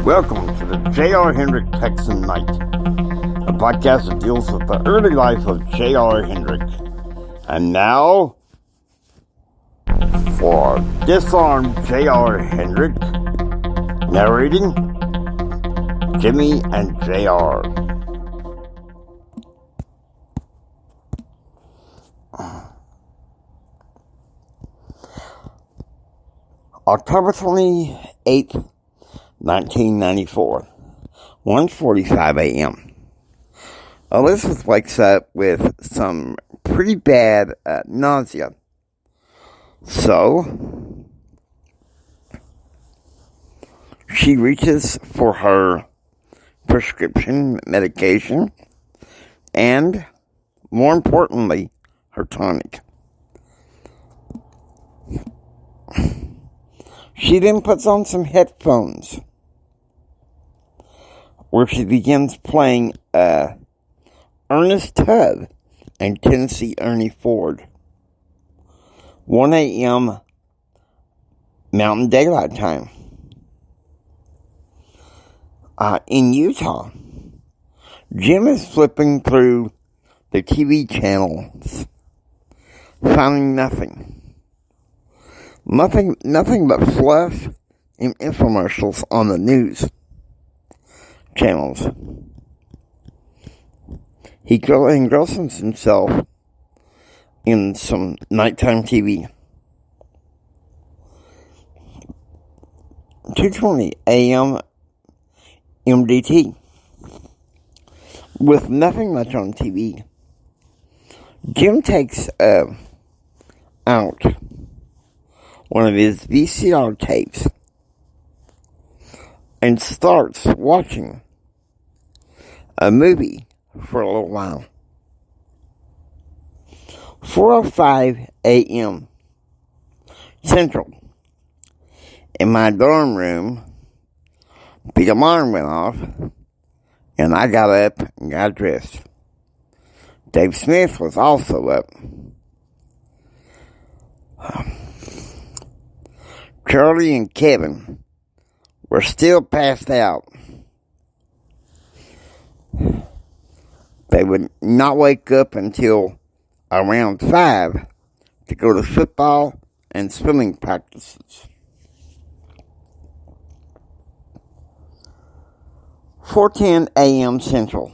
Welcome to the JR Hendrick Texan Night, a podcast that deals with the early life of JR Hendrick. And now, for DIsarm JR Hendrick, narrating Jimmy and JR. October 28th, 1994, 1:45 a.m. Elizabeth wakes up with some pretty bad nausea. So, she reaches for her prescription medication and, more importantly, her tonic. She then puts on some headphones where she begins playing Ernest Tubb and Tennessee Ernie Ford. 1 a.m. Mountain Daylight Time. In Utah, Jim is flipping through the TV channels, finding nothing. Nothing but fluff and infomercials on the news channels. He engrosses himself in some nighttime TV. 2:20 a.m. MDT. With nothing much on TV, Jim takes out one of his VCR tapes and starts watching a movie for a little while. 4:05 a.m. Central. In my dorm room, the alarm went off, and I got up and got dressed. Dave Smith was also up. Charlie and Kevin were still passed out. They would not wake up until around 5 to go to football and swimming practices. 4:10 a.m. Central.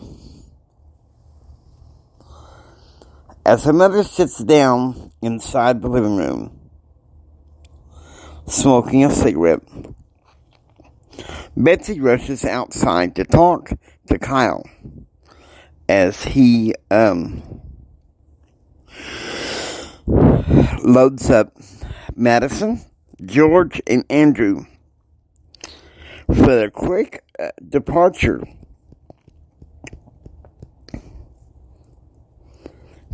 As her mother sits down inside the living room, smoking a cigarette, Betsy rushes outside to talk to Kyle as he loads up Madison, George, and Andrew for their quick departure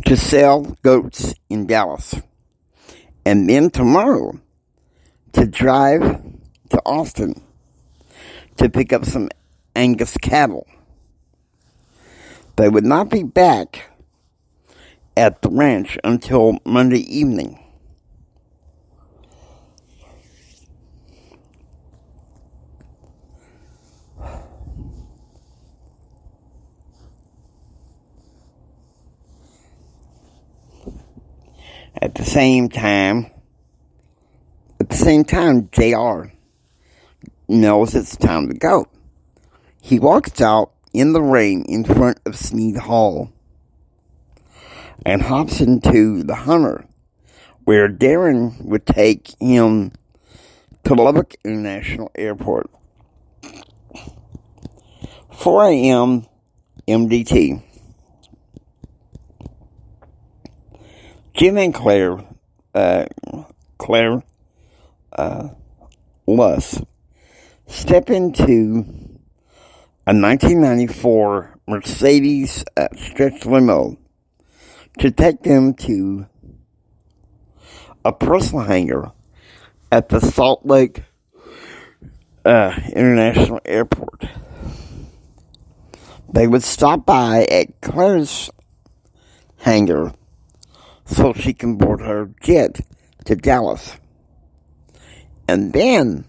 to sell goats in Dallas, and then tomorrow to drive to Austin to pick up some Angus cattle. They would not be back at the ranch until Monday evening. At the same time, JR knows it's time to go. He walks out in the rain in front of Sneed Hall and hops into the Hummer, where Darren would take him to Lubbock International Airport. 4 a.m. MDT. Jim and Claire Luss step into a 1994 Mercedes stretch limo to take them to a personal hangar at the Salt Lake International Airport. They would stop by at Claire's hangar so she can board her jet to Dallas. And then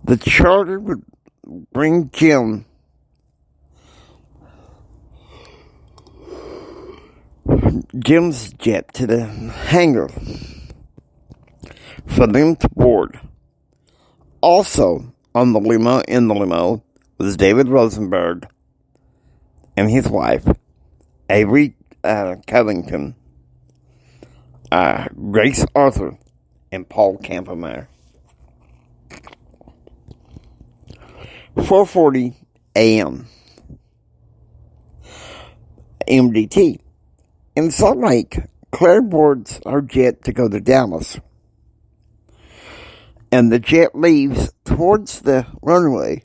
the charter would bring Jim's jet to the hangar for them to board. Also in the limo was David Rosenberg and his wife, Avery Covington, Grace Arthur, and Paul Campermeyer. 4:40 a.m. MDT. In Salt Lake, Claire boards her jet to go to Dallas. And the jet leaves towards the runway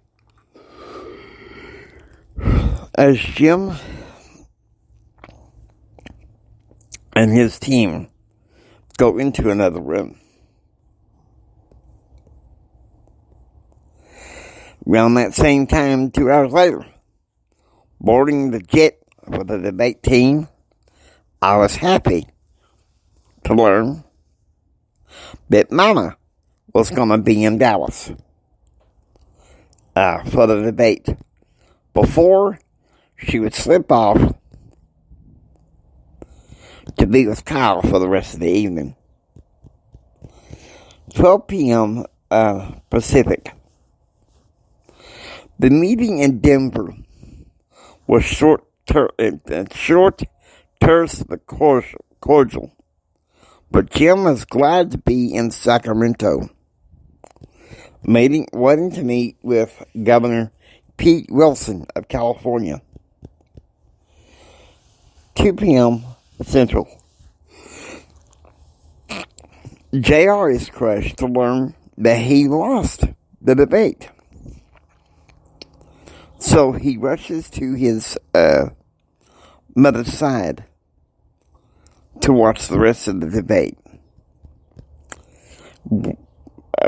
as Jim and his team go into another room. Around that same time, 2 hours later, boarding the jet with the debate team, I was happy to learn that Mama was going to be in Dallas for the debate before she would slip off to be with Kyle for the rest of the evening. 12 p.m. Pacific. The meeting in Denver was short, terse, but cordial. But Jim was glad to be in Sacramento, waiting to meet with Governor Pete Wilson of California. 2 p.m. Central. JR is crushed to learn that he lost the debate. So he rushes to his mother's side to watch the rest of the debate.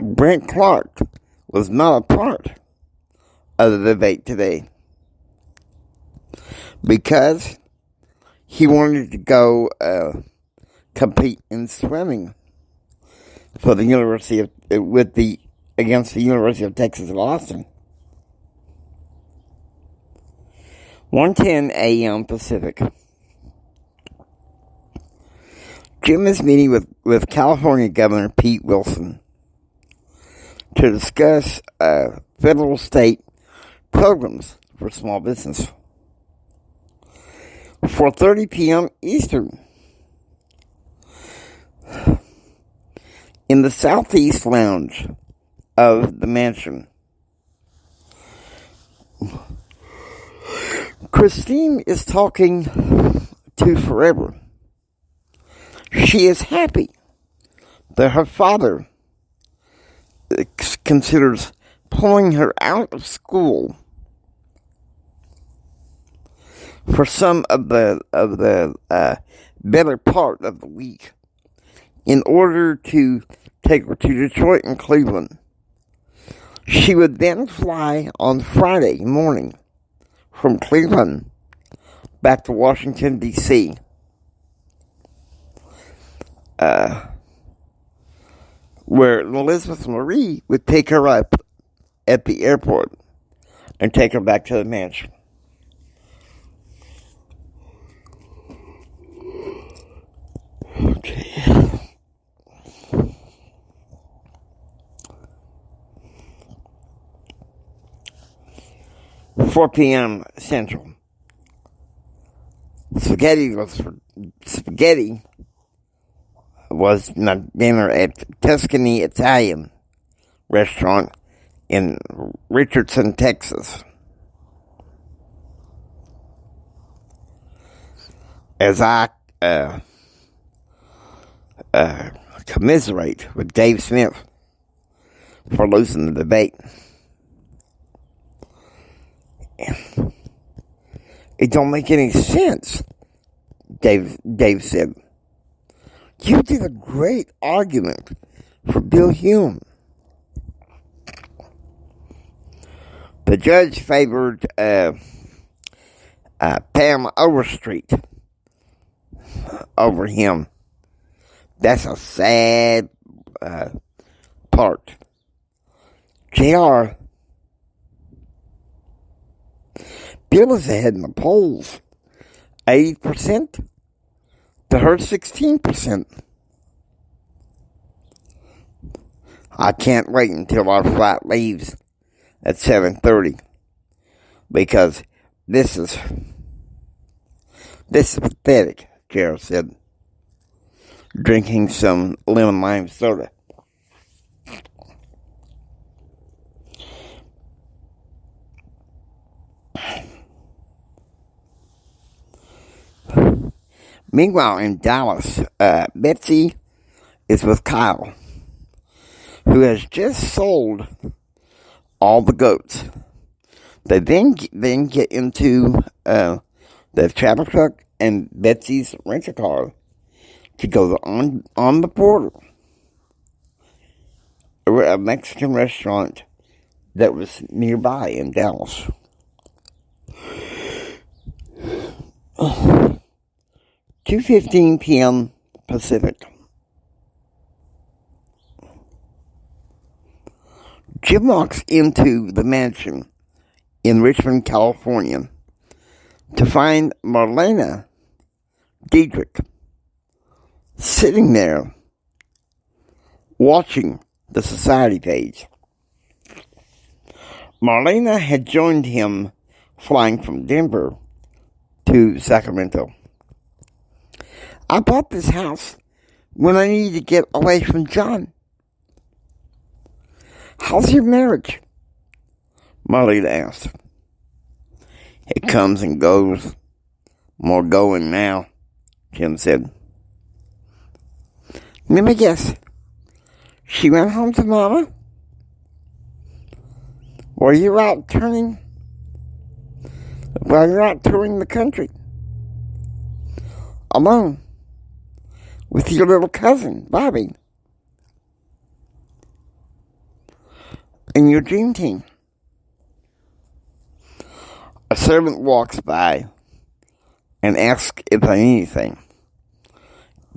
Brent Clark was not a part of the debate today because he wanted to go compete in swimming for the against the University of Texas at Austin. 1:10 a.m. Pacific. Jim is meeting with California Governor Pete Wilson to discuss federal state programs for small business. 4:30 p.m. Eastern. In the Southeast Lounge of the mansion, Christine is talking to Forever. She is happy that her father considers pulling her out of school for some of the better part of the week in order to take her to Detroit and Cleveland. She would then fly on Friday morning from Cleveland back to Washington, D.C. Where Elizabeth Marie would pick her up at the airport and take her back to the mansion. Okay. 4 p.m. Central. Spaghetti was dinner at Tuscany Italian restaurant in Richardson, Texas. As I commiserate with Dave Smith for losing the debate. It don't make any sense, Dave said. You did a great argument for Bill Hume. The judge favored Pam Overstreet over him. That's a sad part. JR Bill is ahead in the polls, 80% to her 16%. I can't wait until our flight leaves at 7:30 because this is pathetic, Carol said, drinking some lemon lime soda. Meanwhile, in Dallas, Betsy is with Kyle, who has just sold all the goats. They then get into the travel truck and Betsy's rental car to go on the border, a Mexican restaurant that was nearby in Dallas. 2:15 p.m. Pacific. Jim walks into the mansion in Richmond, California, to find Marlena Diedrich sitting there watching the society page. Marlena had joined him flying from Denver to Sacramento. I bought this house when I needed to get away from John. How's your marriage? Marlena asked. It comes and goes. More going now, Jim said. Let me guess. She went home to Mama? While you're out touring the country? Alone? With your little cousin, Bobby? And your dream team? A servant walks by and asks if I need anything.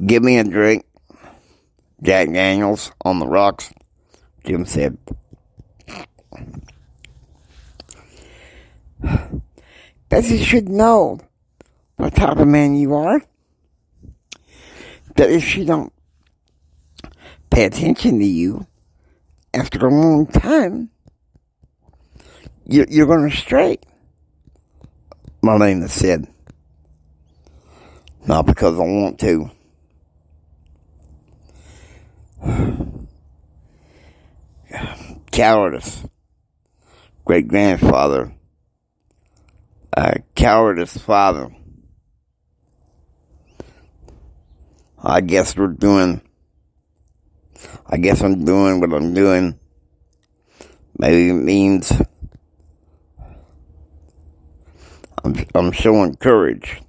Give me a drink. Jack Daniels on the rocks, Jim said. Bessie should know what type of man you are. That if she don't pay attention to you after a long time, you're going to stray, Marlena said. Not because I want to. Cowardice. Great-grandfather. Cowardice father. I guess I'm doing what I'm doing. Maybe it means I'm showing courage.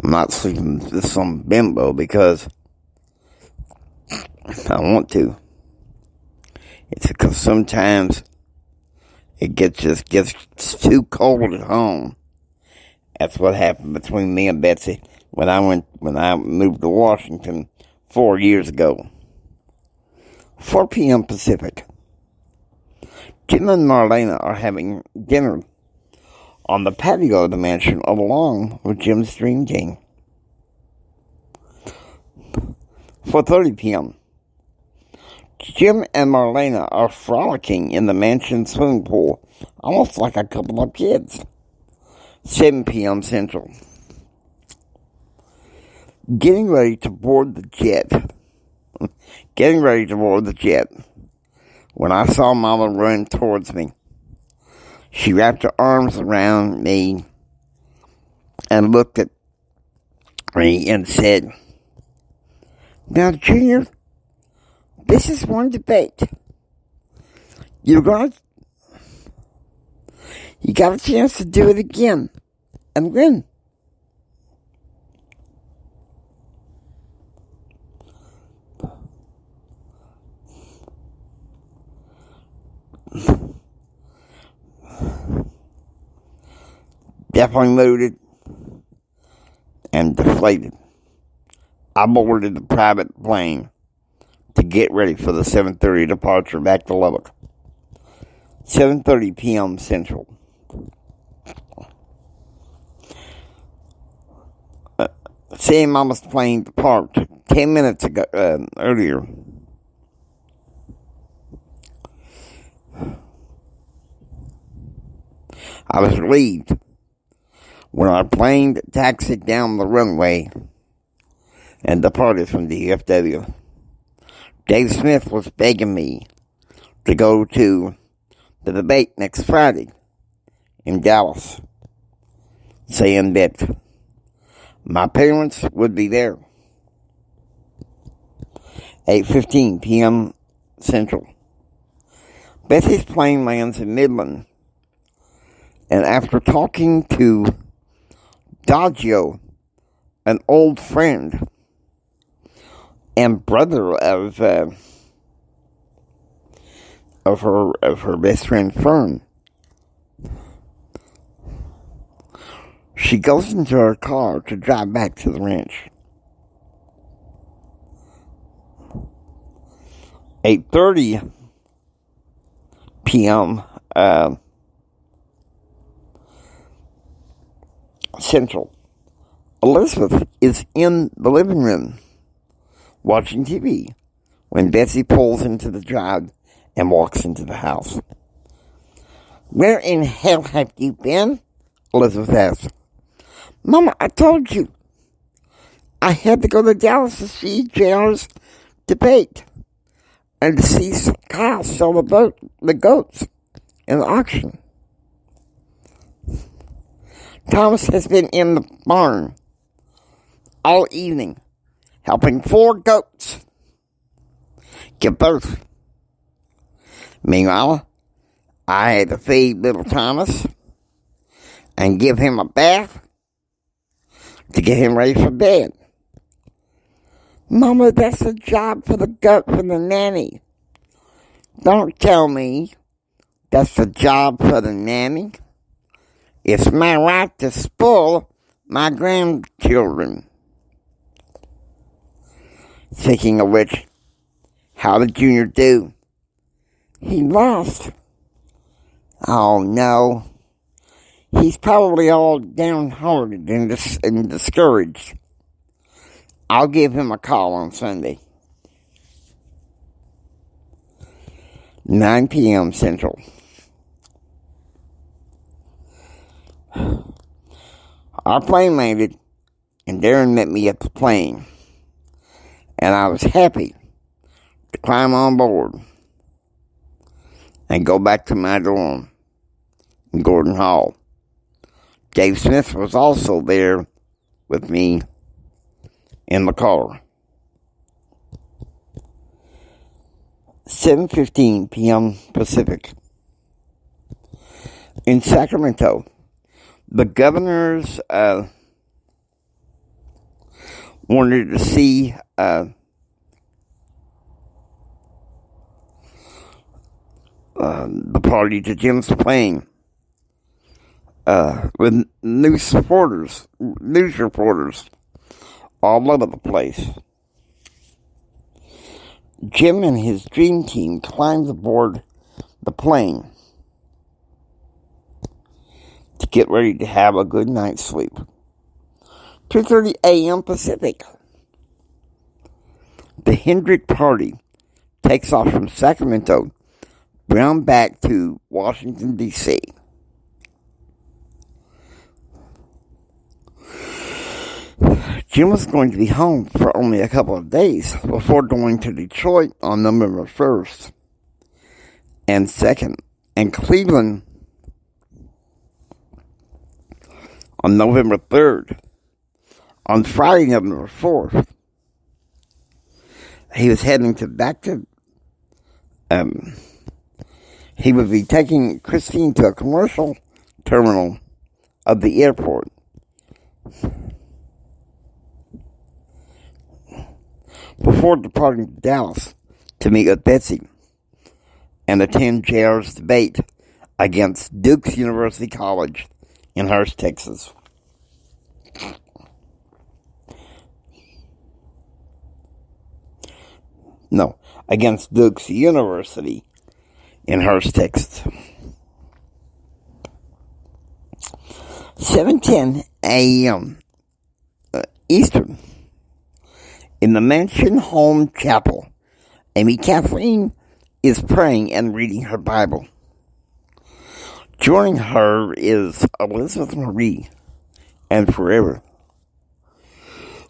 I'm not sleeping with some bimbo because I want to. It's because sometimes it gets too cold at home. That's what happened between me and Betsy when I moved to Washington 4 years ago. 4 p.m. Pacific. Jim and Marlena are having dinner on the patio of the mansion along with Jim's dream team. 4:30 p.m. Jim and Marlena are frolicking in the mansion swimming pool, almost like a couple of kids. 7 p.m. Central. Getting ready to board the jet. When I saw Mama run towards me, she wrapped her arms around me and looked at me and said, "Now, Junior, this is one debate. You got a chance to do it again and win." Definitely loaded and deflated. I boarded the private plane to get ready for the 7:30 departure back to Lubbock. 7:30 p.m. Central. Seeing Mama's plane depart 10 minutes ago, earlier. I was relieved when our plane taxied down the runway and departed from the DFW. Dave Smith was begging me to go to the debate next Friday in Dallas, saying that my parents would be there. 8:15 p.m. Central. Betsy's plane lands in Midland, and after talking to Daggio, an old friend and brother of her best friend Fern, she goes into her car to drive back to the ranch. 8:30 p.m. Central. Elizabeth is in the living room watching TV when Betsy pulls into the drive and walks into the house. "Where in hell have you been?" Elizabeth asked. "Mama, I told you. I had to go to Dallas to see JR's debate and to see Kyle sell the goats in the auction. Thomas has been in the barn all evening helping 4 goats give birth. Meanwhile, I had to feed little Thomas and give him a bath to get him ready for bed." "Mama, that's a job for the nanny." "Don't tell me that's the job for the nanny. It's my right to spoil my grandchildren." Speaking of which, how did Junior do? "He lost." "Oh no. He's probably all downhearted and discouraged. I'll give him a call on Sunday." 9 p.m. Central. Our plane landed, and Darren met me at the plane, and I was happy to climb on board and go back to my dorm in Gordon Hall. Dave Smith was also there with me in the car. 7:15 p.m. Pacific. In Sacramento, the governors wanted to see the party to Jim's plane with news reporters all over the place. Jim and his dream team climbed aboard the plane to get ready to have a good night's sleep. 2:30 a.m. Pacific. The Hendrick party takes off from Sacramento, bound back to Washington, D.C. Jim was going to be home for only a couple of days before going to Detroit on November 1st and 2nd, and Cleveland on November 3rd. On Friday, November 4th, he was heading he would be taking Christine to a commercial terminal of the airport. Before departing to Dallas to meet with Betsy and attend JR's debate against Duke's University College in Hurst, Texas. No, against Duke's University in Hurst, Texas. 7:10 a.m. Eastern. In the Mansion Home Chapel, Amy Kathleen is praying and reading her Bible. Joining her is Elizabeth Marie and Forever.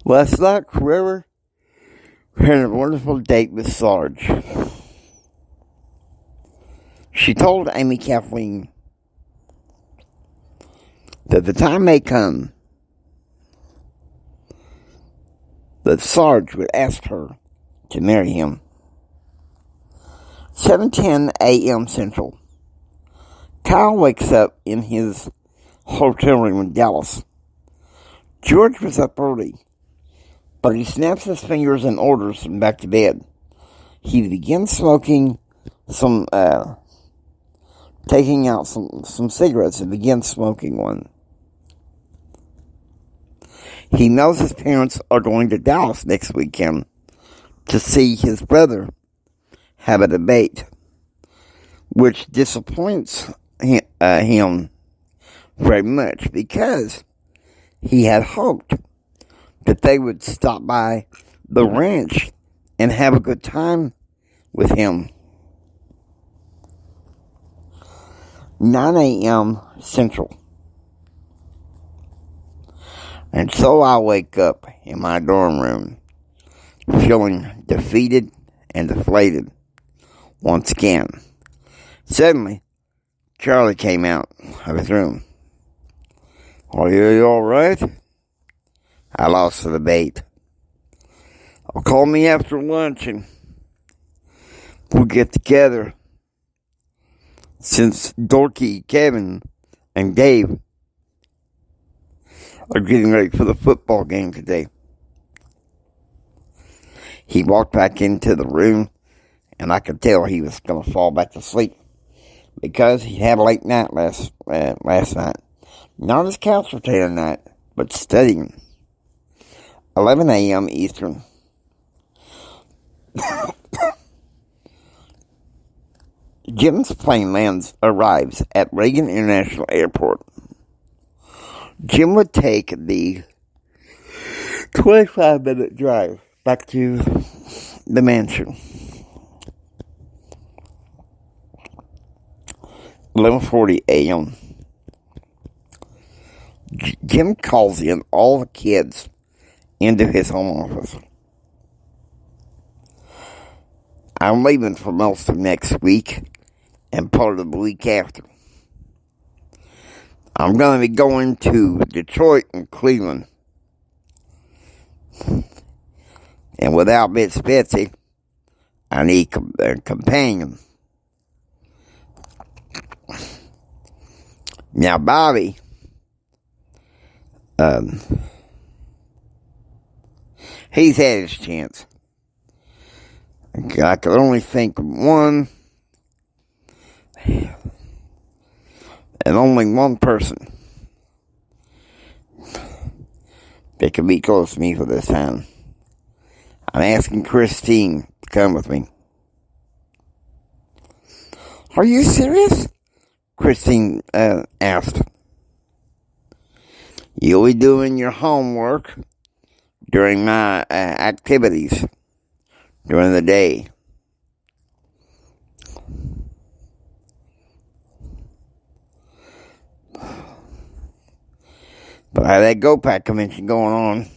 Last night, Forever had a wonderful date with Sarge. She told Amy Kathleen that the time may come that Sarge would ask her to marry him. 7:10 a.m. Central. Kyle wakes up in his hotel room in Dallas. George was up early, but he snaps his fingers and orders him back to bed. He begins smoking taking out some cigarettes and begins smoking one. He knows his parents are going to Dallas next weekend to see his brother have a debate, which disappoints him very much because he had hoped that they would stop by the ranch and have a good time with him. 9 a.m. Central. And so I wake up in my dorm room feeling defeated and deflated once again. Suddenly, Charlie came out of his room. "Are you all right?" I lost the debate. "Call me after lunch and we'll get together. Since Dorky, Kevin, and Dave are getting ready for the football game today." He walked back into the room, and I could tell he was going to fall back to sleep because he had a late night last night. Not his couch potato night, but studying. 11 a.m. Eastern. Jim's plane arrives at Reagan International Airport. Jim would take the 25-minute drive back to the mansion. 11:40 a.m. Jim calls in all the kids into his home office. I'm leaving for most of next week and part of the week after. I'm going to be going to Detroit and Cleveland. And without Miss Betsy, I need a companion. Now, Bobby, he's had his chance. I could only think of one, and only one person that could be close to me for this time. I'm asking Christine to come with me. "Are you serious?" Christine asked. "You'll be doing your homework during my activities during the day." But I have that GoPack convention going on.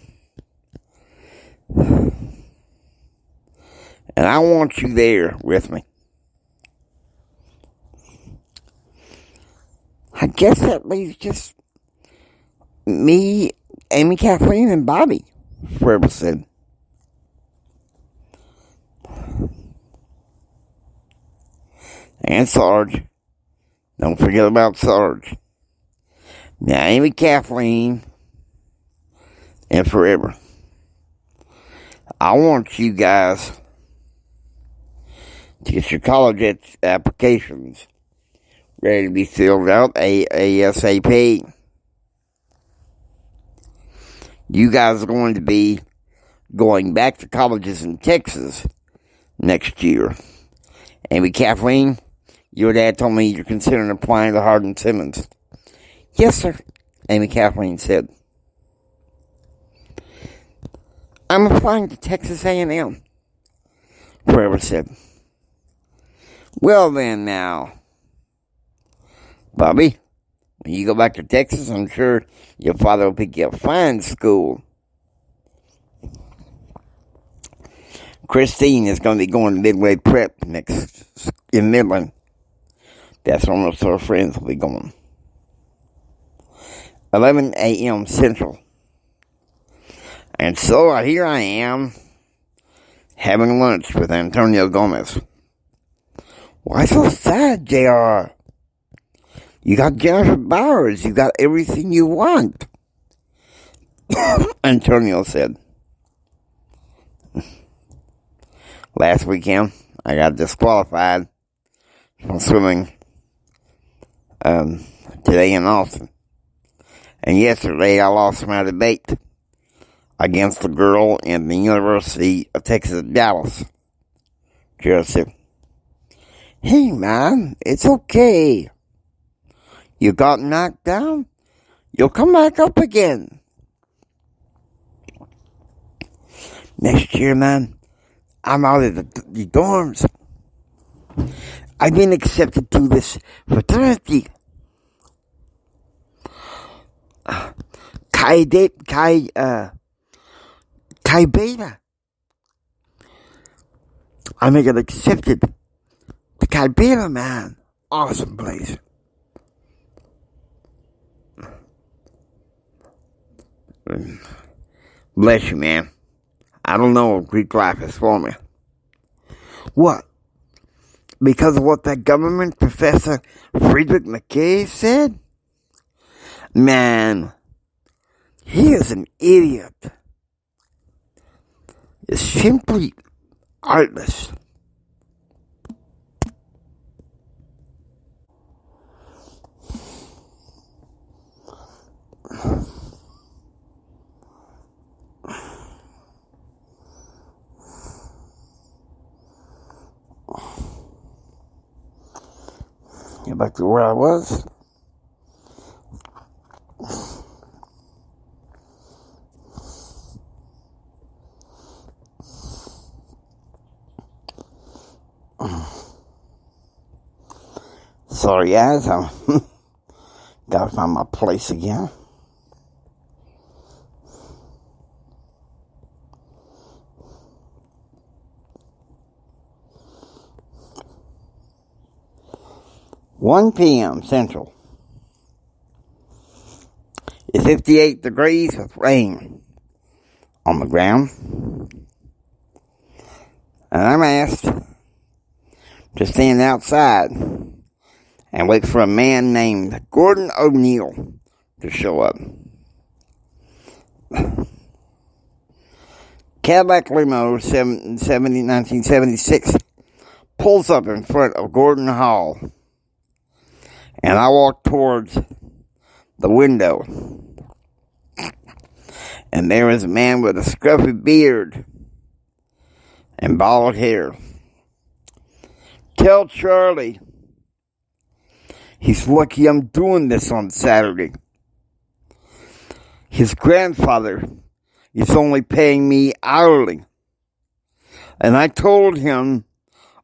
And I want you there with me. I guess that leaves just me, Amy, Kathleen, and Bobby, Forever said. And Sarge. Don't forget about Sarge. Now, Amy, Kathleen, and Forever. I want you guys to get your college applications ready to be filled out ASAP. You guys are going to be going back to colleges in Texas next year. Amy Kathleen, your dad told me you're considering applying to Hardin-Simmons. Yes, sir, Amy Kathleen said. I'm applying to Texas A&M, Forever said. Well then now, Bobby, when you go back to Texas, I'm sure your father will pick you a fine school. Christine is going to be going to Midway Prep next in Midland. That's where most of her friends will be going. 11 a.m. Central. And so here I am, having lunch with Antonio Gomez. Why so sad, JR? You got Jennifer Bowers. You got everything you want. Antonio said. Last weekend, I got disqualified from swimming today in Austin. And yesterday, I lost my debate against the girl in the University of Texas at Dallas. Jared said, hey, man, it's okay. You got knocked down, you'll come back up again. Next year, man, I'm out of the dorms. I've been accepted to this fraternity. Chi Beta. I got accepted to Chi Beta, man. Awesome place. Bless you, man. I don't know if Greek life is for me. What? Because of what that government professor Friedrich McKay said? Man, he is an idiot. It's simply artless. Get back to where I was. Sorry, guys. I'm gotta find my place again. (1 p.m. Central). It's 58 degrees with rain on the ground. And I'm asked to stand outside and wait for a man named Gordon O'Neill to show up. Cadillac limo 1976 pulls up in front of Gordon Hall, and I walk towards the window, and there is a man with a scruffy beard and bald hair. Tell Charlie he's lucky I'm doing this on Saturday. His grandfather is only paying me hourly. And I told him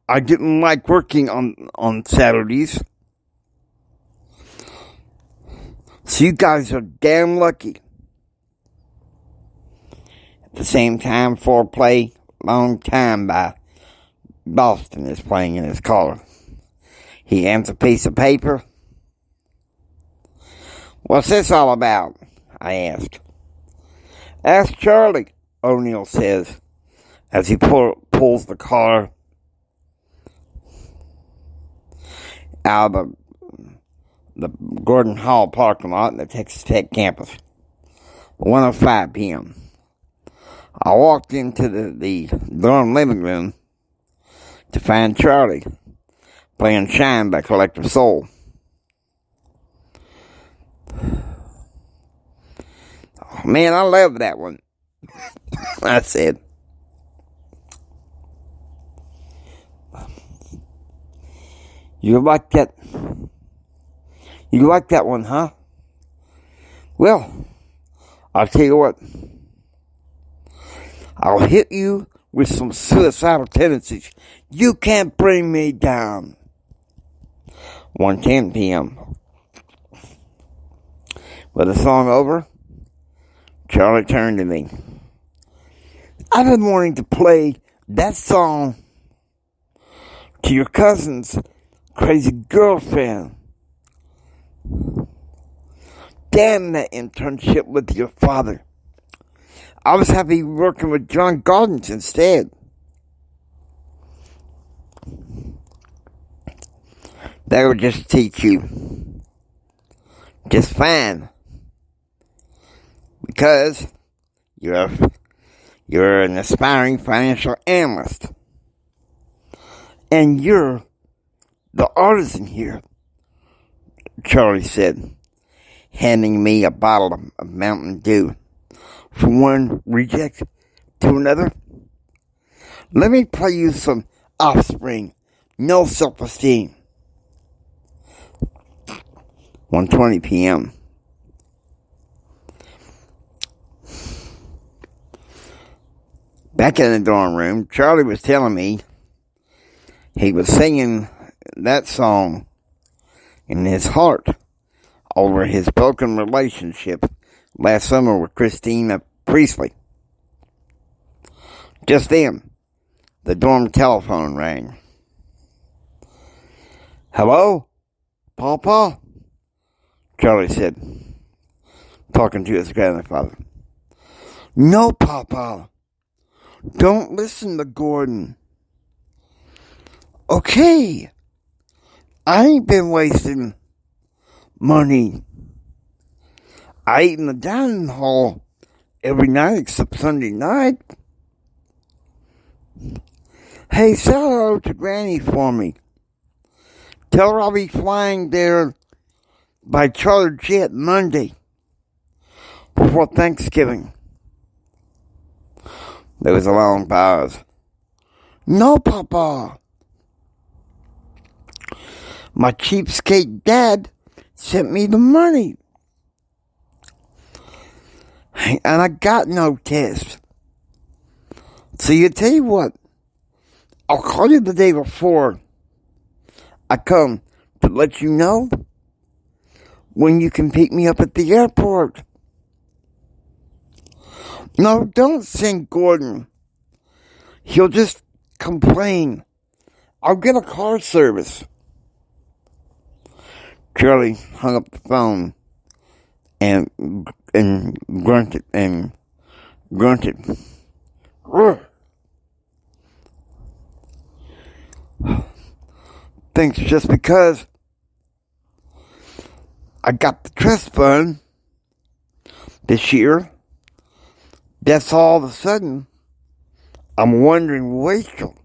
I didn't like working on Saturdays. So you guys are damn lucky. At the same time, Foreplay, Long Time by Boston is playing in his car. He hands a piece of paper. What's this all about? I asked. Ask Charlie, O'Neill says, as he pulls the car out of the Gordon Hall parking lot in the Texas Tech campus. 1:05 p.m. I walked into the dorm living room to find Charlie playing Shine by Collective Soul. Oh, man, I love that one. I said. You like that? You like that one, huh? Well, I'll tell you what. I'll hit you with some suicidal tendencies. You can't bring me down. 1:10 p.m. With the song over, Charlie turned to me. I've been wanting to play that song to your cousin's crazy girlfriend. Damn that internship with your father. I was happy working with John Gardens instead. That would just teach you just fine. Because you're an aspiring financial analyst. And you're the artisan here, Charlie said, handing me a bottle of Mountain Dew. From one reject to another. Let me play you some Offspring. No self-esteem. 1:20 p.m. Back in the dorm room, Charlie was telling me he was singing that song in his heart over his broken relationship last summer with Christina Priestley. Just then, the dorm telephone rang. Hello? Papa? Charlie said, talking to his grandfather. No, Papa. Don't listen to Gordon. Okay. I ain't been wasting money. I eat in the dining hall every night except Sunday night. Hey, say hello to Granny for me. Tell her I'll be flying there by charter jet Monday before Thanksgiving. There was a long pause. No, Papa. My cheapskate dad sent me the money. And I got no test. So you tell you what, I'll call you the day before I come to let you know when you can pick me up at the airport. No, don't send Gordon. He'll just complain. I'll get a car service. Charlie hung up the phone and grunted. Thanks, just because I got the trust fund this year, that's all of a sudden I'm wondering, Rachel.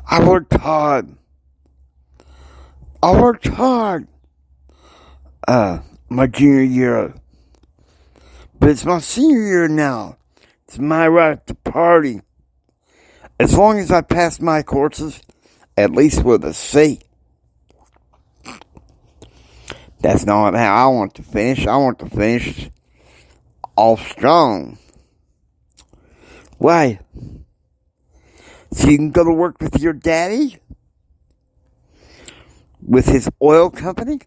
I worked hard. My junior year. But it's my senior year now. It's my right to party. As long as I pass my courses, at least with a C. That's not how I want to finish. I want to finish off strong. Why? So you can go to work with your daddy? With his oil company?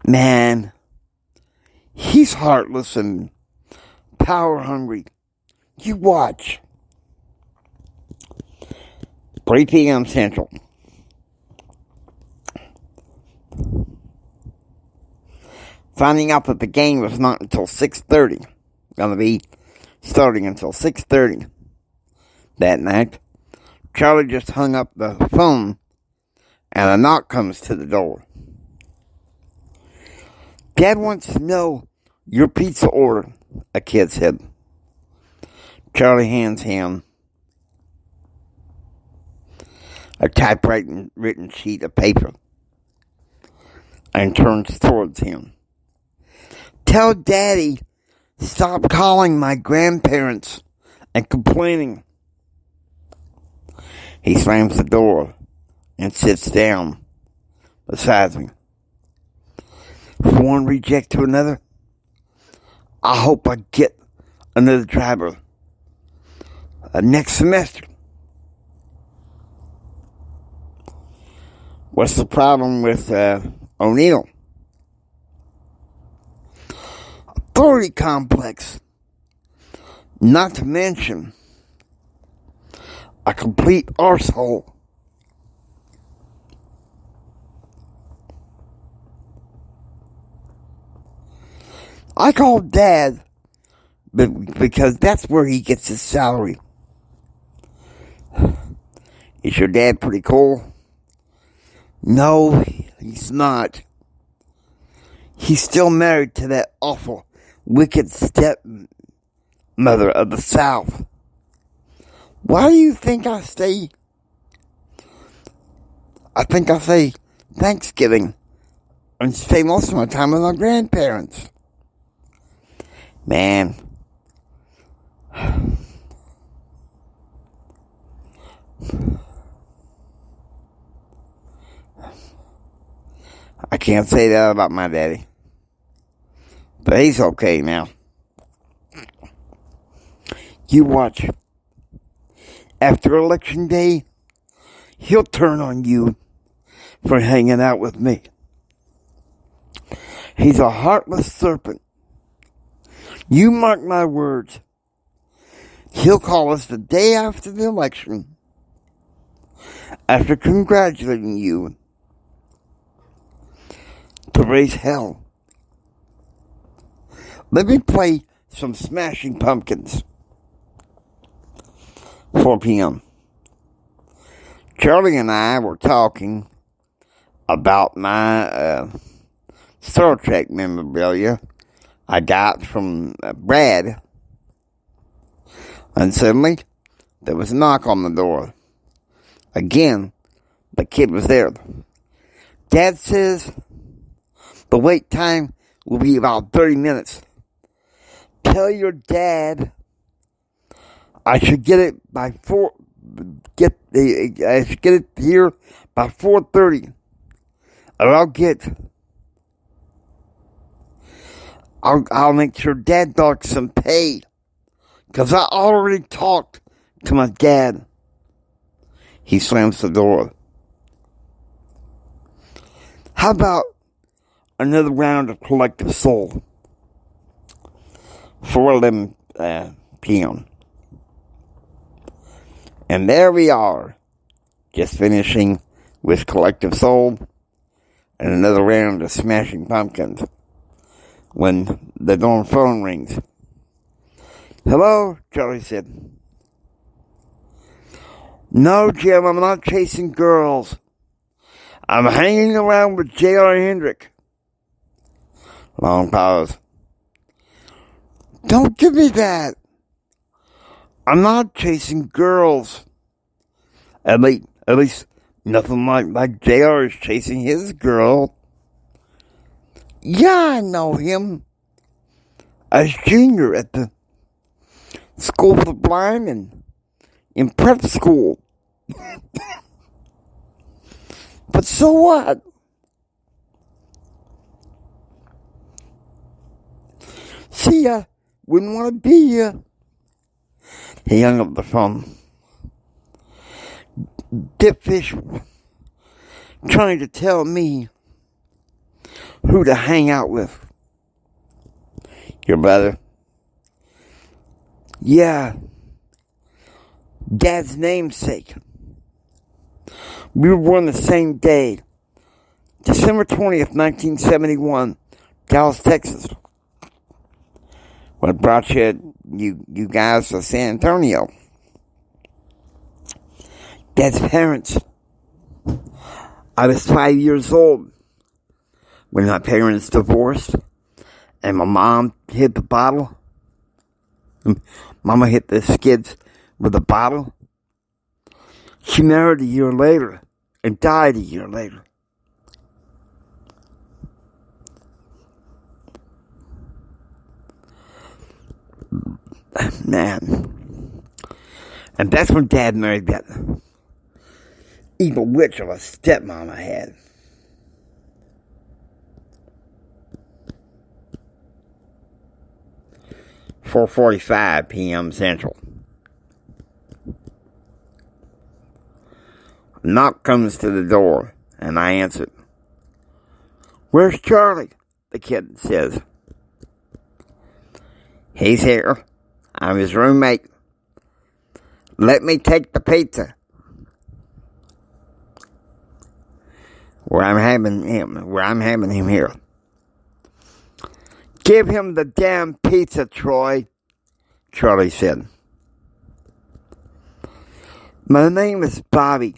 Man, he's heartless and power hungry. You watch. 3 p.m. Central. Finding out that the game was not until 6:30. Going to be starting until 6:30 that night. Charlie just hung up the phone and a knock comes to the door. Dad wants to know your pizza order, a kid said. Charlie hands him a typewritten sheet of paper and turns towards him. Tell Daddy stop calling my grandparents and complaining. He slams the door and sits down beside me. From one reject to another, I hope I get another driver next semester. What's the problem with O'Neill? Authority complex. Not to mention a complete arsehole. I call Dad because that's where he gets his salary. Is your dad pretty cool? No, he's not. He's still married to that awful, wicked stepmother of the South. Why do you think I say Thanksgiving and stay most of my time with my grandparents? Man. I can't say that about my daddy. But he's okay now. You watch. After Election Day, he'll turn on you for hanging out with me. He's a heartless serpent. You mark my words. He'll call us the day after the election, after congratulating you, to raise hell. Let me play some Smashing Pumpkins. 4 p.m. Charlie and I were talking about my Star Trek memorabilia I got from Brad. And suddenly, there was a knock on the door. Again, the kid was there. Dad says the wait time will be about 30 minutes. Tell your dad I should get it by I should get it here by 4:30. And I'll make sure Dad dogs some pay. Because I already talked to my dad. He slams the door. How about another round of Collective Soul? 4:11 p.m. And there we are. Just finishing with Collective Soul and another round of Smashing Pumpkins. When the darn phone rings. Hello, Charlie said. No, Jim, I'm not chasing girls. I'm hanging around with JR Hendrick. Long pause. Don't give me that. I'm not chasing girls. At least nothing like JR is chasing his girl. Yeah, I know him. As junior at the School for the Blind and in prep school. But so what? See, I wouldn't want to be here. He hung up the phone. Dipfish trying to tell me who to hang out with. Your brother? Yeah. Dad's namesake. We were born the same day. December 20th, 1971. Dallas, Texas. What brought you guys to San Antonio? Dad's parents. I was 5 years old when my parents divorced and my mom hit the bottle. Mama hit the skids with a bottle. She married a year later and died a year later. Man. And that's when Dad married that evil witch of a stepmom I had. "4:45 p.m. Central. A knock comes to the door, and I answer. "Where's Charlie?" the kid says. "He's here. I'm his roommate. Let me take the pizza. Where I'm having him here." "Give him the damn pizza, Troy," Charlie said. "My name is Bobby.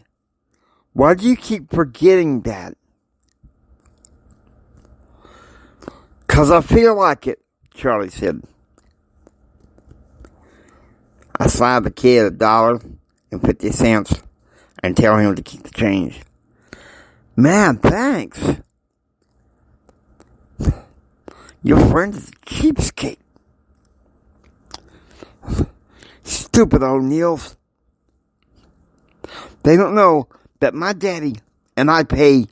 Why do you keep forgetting that?" "'Cause I feel like it," Charlie said. I slide the kid $1.50 and tell him to keep the change. "Man, thanks. Your friend is a cheapskate." "Stupid O'Neills. They don't know that my daddy and I pay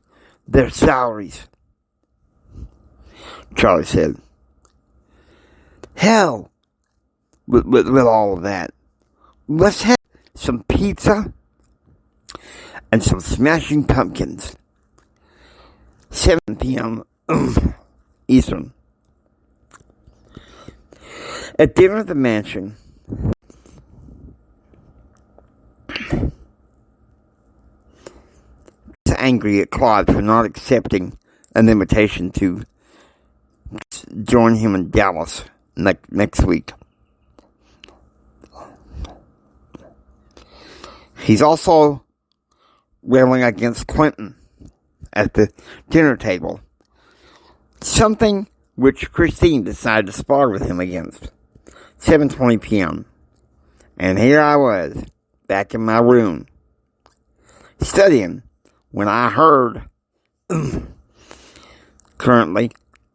their salaries," Charlie said. "Hell with all of that. Let's have some pizza and some smashing pumpkins. 7 p.m. Eastern. At dinner at the mansion, he's angry at Claude for not accepting an invitation to join him in Dallas next week. He's also railing against Quentin at the dinner table, something which Christine decided to spar with him against. 7:20 p.m. And here I was, back in my room, studying, when I heard currently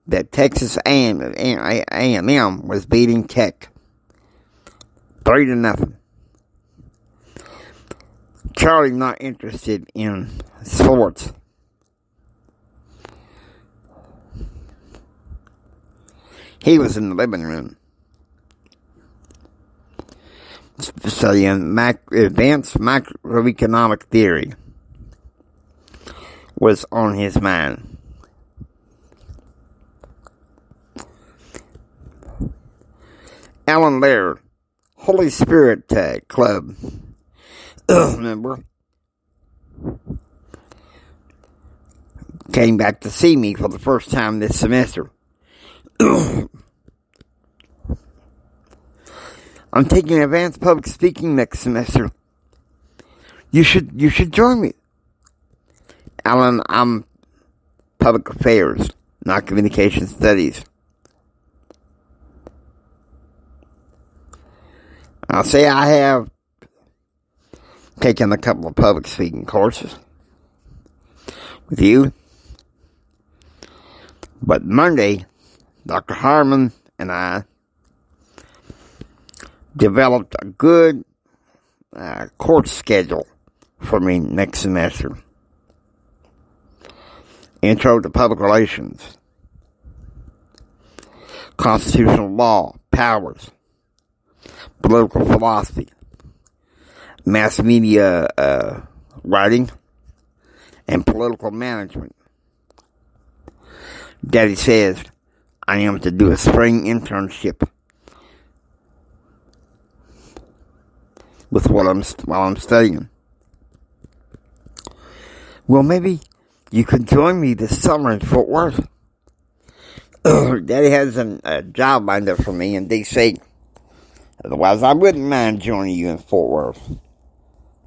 that Texas A&M was beating Tech 3-0. Charlie not interested in sports. He was in the living room studying advanced macroeconomic theory was on his mind. Alan Laird, Holy Spirit Club member, came back to see me for the first time this semester. "I'm taking advanced public speaking next semester. You should join me." "Alan, I'm public affairs, not communication studies." I'll say I have taken a couple of public speaking courses with you. But Monday, Dr. Harmon and I developed a good course schedule for me next semester. Intro to Public Relations, Constitutional Law, Powers, Political Philosophy, Mass Media Writing, and Political Management. Daddy says I am to do a spring internship while I'm studying. Well, maybe you could join me this summer in Fort Worth. Daddy has a job lined up for me in D.C. Otherwise, I wouldn't mind joining you in Fort Worth.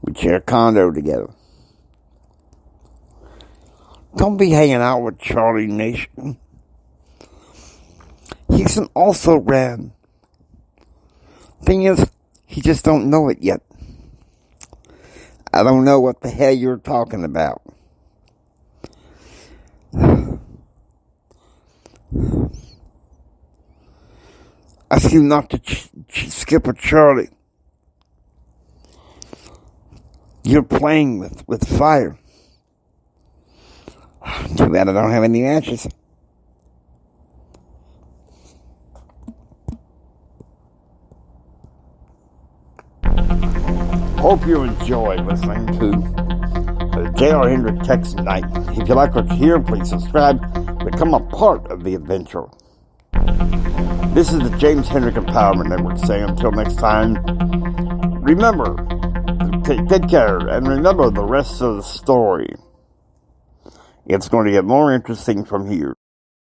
We'd share a condo together. Don't be hanging out with Charlie Nation. He's an also-ran. Thing is, he just don't know it yet. I don't know what the hell you're talking about. Ask you not to skip a Charlie. you're playing with fire. Too bad I don't have any matches. Hope you enjoy listening to the JR Hendrick Text Night. If you like what you hear, please subscribe. Become a part of the adventure. This is the James Hendrick Empowerment Network saying until next time, remember, take care, and remember the rest of the story. It's going to get more interesting from here.